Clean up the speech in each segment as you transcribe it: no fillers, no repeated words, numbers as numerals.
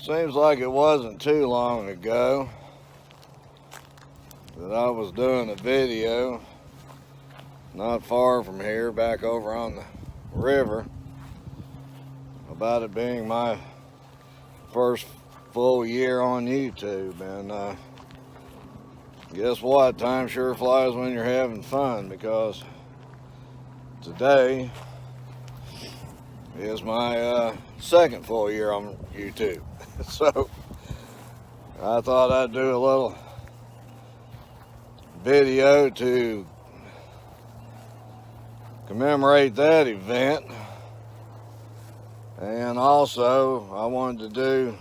Seems like it wasn't too long ago that I was doing a video not far from here, back over on the river, about it being my first full year on YouTube. And guess what? Time sure flies when you're having fun, because today is my second full year on YouTube. So I thought I'd do a little video to commemorate that event, and also I wanted to do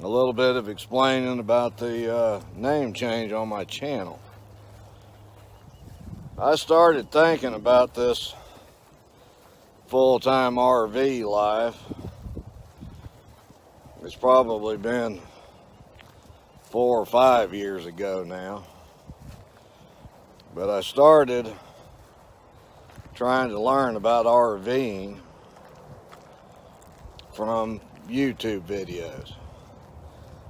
a little bit of explaining about the name change on my channel. I started thinking about this full-time RV life. It's probably been 4 or 5 years ago now, but I started trying to learn about RVing from YouTube videos.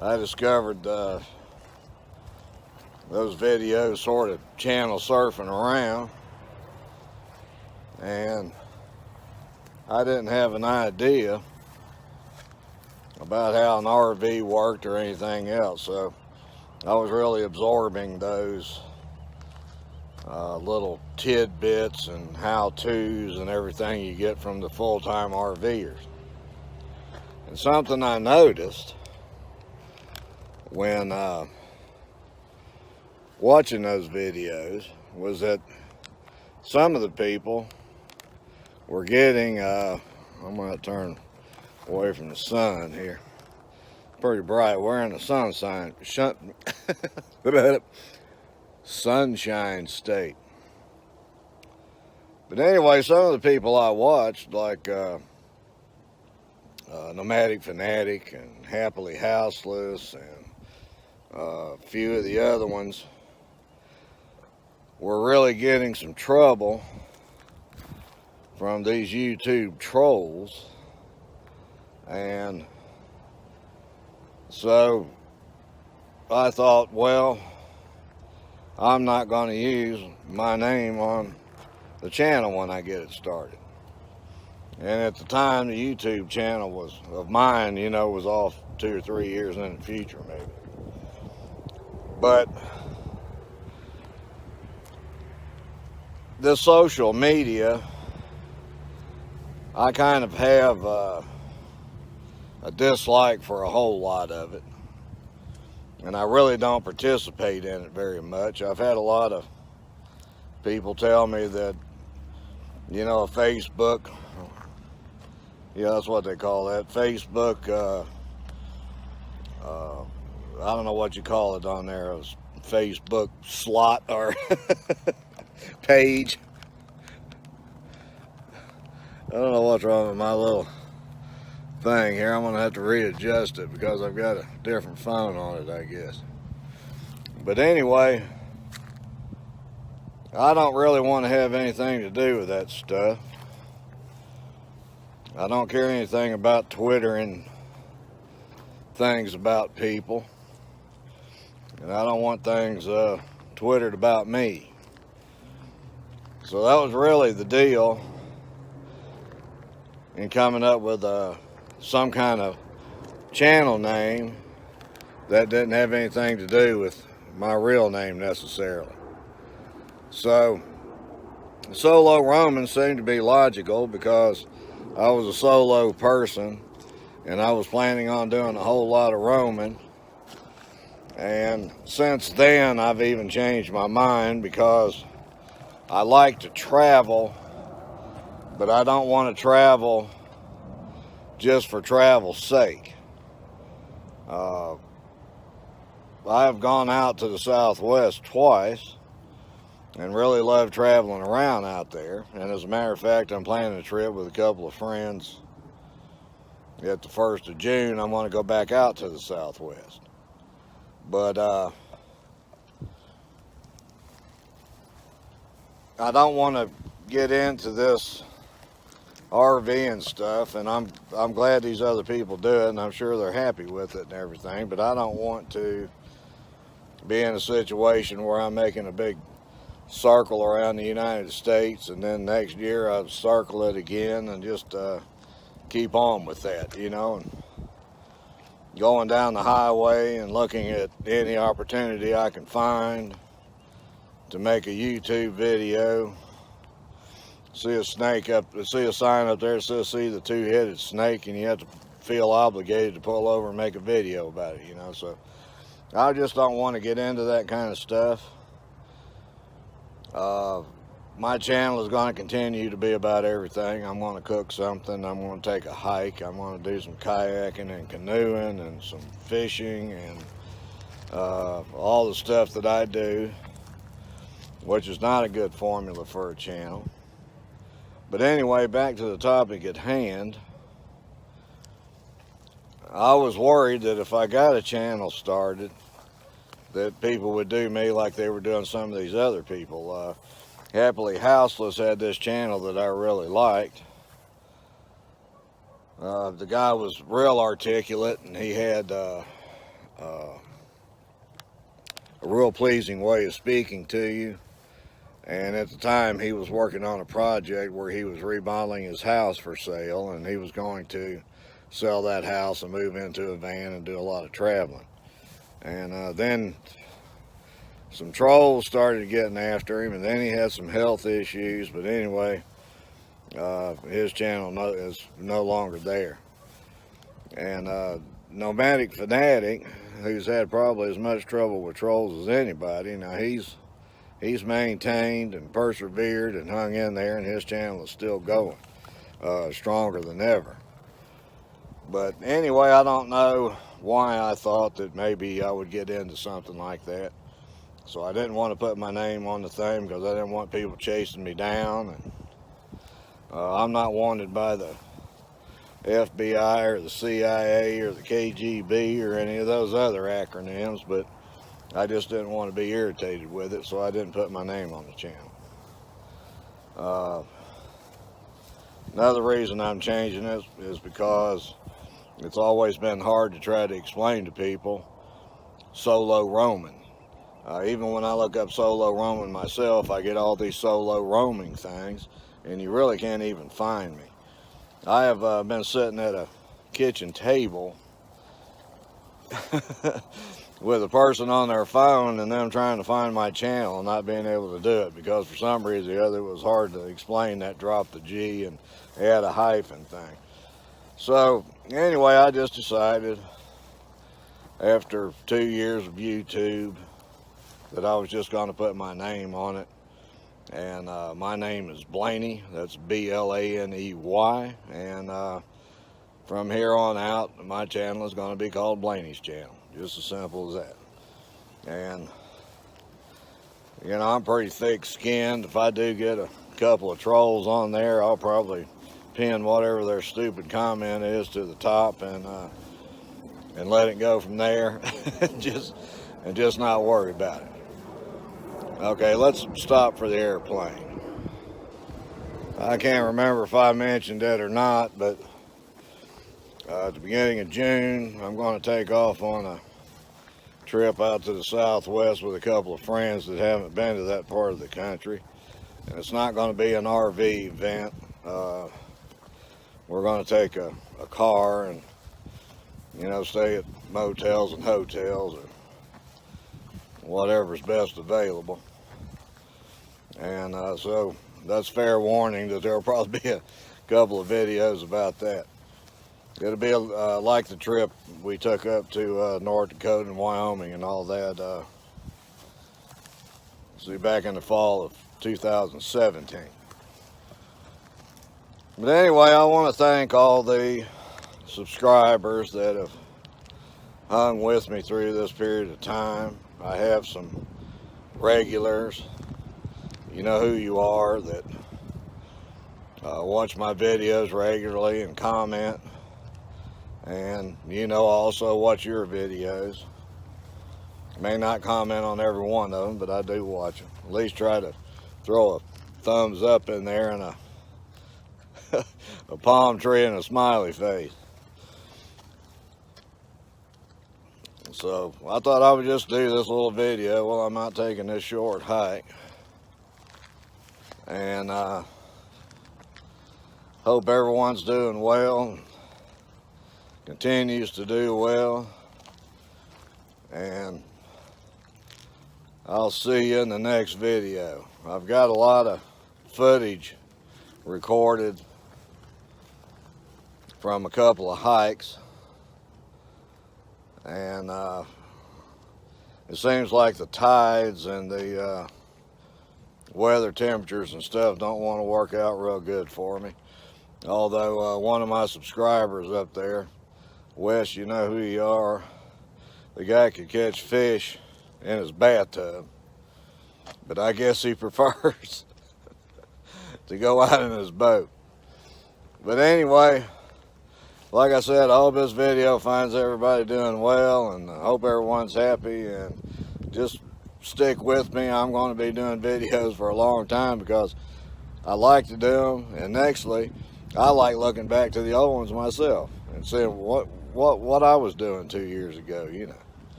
I discovered those videos sort of channel surfing around, and I didn't have an idea about how an RV worked or anything else, so I was really absorbing those little tidbits and how-tos and everything you get from the full-time RVers. And something I noticed when watching those videos was that some of the people were getting, I'm going to turn away from the sun here. Pretty bright. We're in the sunshine state. But anyway, some of the people I watched, like Nomadic Fanatic and Happily Houseless and a few of the other ones, were really getting some trouble from these YouTube trolls. And so I thought, well, I'm not going to use my name on the channel when I get it started. And at the time, the YouTube channel was of mine, you know, was off 2 or 3 years in the future, maybe. But this social media, I kind of have a dislike for a whole lot of it, and I really don't participate in it very much. I've had a lot of people tell me that, you know, a Facebook, yeah, that's what they call that, Facebook, I don't know what you call it on there, a Facebook slot or page. I don't know what's wrong with my little thing here. I'm gonna have to readjust it because I've got a different phone on it, I guess. But anyway, I don't really want to have anything to do with that stuff. I don't care anything about twittering things about people, and I don't want things twittered about me. So that was really the deal in coming up with some kind of channel name that didn't have anything to do with my real name necessarily. So solo roaming seemed to be logical, because I was a solo person and I was planning on doing a whole lot of roaming. And since then I've even changed my mind, because I like to travel, but I don't want to travel just for travel's sake. I've gone out to the Southwest twice and really love traveling around out there. And as a matter of fact, I'm planning a trip with a couple of friends at the 1st of June. I'm going to go back out to the Southwest. But I don't want to get into this RV and stuff, and I'm glad these other people do it, and I'm sure they're happy with it and everything, but I don't want to be in a situation where I'm making a big circle around the United States, and then next year I'll circle it again and just keep on with that, you know, and going down the highway and looking at any opportunity I can find to make a YouTube video. See a snake up, see a sign up there that says see the two-headed snake, and you have to feel obligated to pull over and make a video about it, you know. So I just don't want to get into that kind of stuff. My channel is going to continue to be about everything. I'm going to cook something, I'm going to take a hike, I'm going to do some kayaking and canoeing and some fishing and all the stuff that I do, which is not a good formula for a channel. But anyway, back to the topic at hand. I was worried that if I got a channel started, that people would do me like they were doing some of these other people. Happily Houseless had this channel that I really liked. The guy was real articulate, and he had a real pleasing way of speaking to you. And at the time, he was working on a project where he was remodeling his house for sale, and he was going to sell that house and move into a van and do a lot of traveling. And then some trolls started getting after him, and then he had some health issues. But anyway, his channel is no longer there. And Nomadic Fanatic, who's had probably as much trouble with trolls as anybody, now he's maintained and persevered and hung in there, and his channel is still going, stronger than ever. But anyway, I don't know why I thought that maybe I would get into something like that. So I didn't want to put my name on the thing because I didn't want people chasing me down. And I'm not wanted by the FBI or the CIA or the KGB or any of those other acronyms, but I just didn't want to be irritated with it, so I didn't put my name on the channel. Another reason I'm changing it is because it's always been hard to try to explain to people solo roaming. Even when I look up solo roaming myself, I get all these solo roaming things, and you really can't even find me. I have been sitting at a kitchen table with a person on their phone and them trying to find my channel and not being able to do it because for some reason or other it was hard to explain that dropped the G and add a hyphen thing. So anyway, I just decided after 2 years of YouTube that I was just going to put my name on it. And my name is Blaney, that's B-L-A-N-E-Y, and from here on out my channel is going to be called Blaney's Channel. Just as simple as that. And you know, I'm pretty thick-skinned. If I do get a couple of trolls on there, I'll probably pin whatever their stupid comment is to the top and let it go from there. and just not worry about it. Okay, let's stop for the airplane. I can't remember if I mentioned it or not, but at the beginning of June, I'm going to take off on a trip out to the Southwest with a couple of friends that haven't been to that part of the country. And it's not going to be an RV event. We're going to take a car and, you know, stay at motels and hotels or whatever's best available. And so that's fair warning that there'll probably be a couple of videos about that. It'll be like the trip we took up to North Dakota and Wyoming and all that. See, back in the fall of 2017. But anyway, I want to thank all the subscribers that have hung with me through this period of time. I have some regulars, you know who you are, that watch my videos regularly and comment. And you know, also watch your videos. I may not comment on every one of them, but I do watch them. At least try to throw a thumbs up in there and a palm tree and a smiley face. So I thought I would just do this little video while I'm out taking this short hike. And hope everyone's doing well, continues to do well. And I'll see you in the next video. I've got a lot of footage recorded from a couple of hikes, and it seems like the tides and the weather temperatures and stuff don't want to work out real good for me. Although one of my subscribers up there, Wes, you know who you are, the guy could catch fish in his bathtub, but I guess he prefers to go out in his boat. But anyway, like I said, I hope this video finds everybody doing well, and I hope everyone's happy, and just stick with me. I'm going to be doing videos for a long time because I like to do them, and nextly, I like looking back to the old ones myself and seeing what I was doing 2 years ago, you know.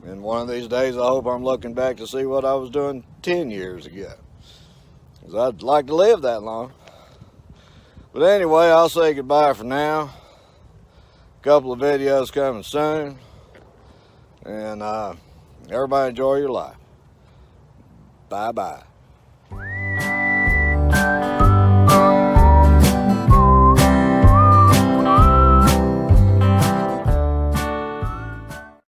And one of these days, I hope I'm looking back to see what I was doing 10 years ago, because I'd like to live that long. But anyway, I'll say goodbye for now. A couple of videos coming soon. And everybody enjoy your life. Bye-bye.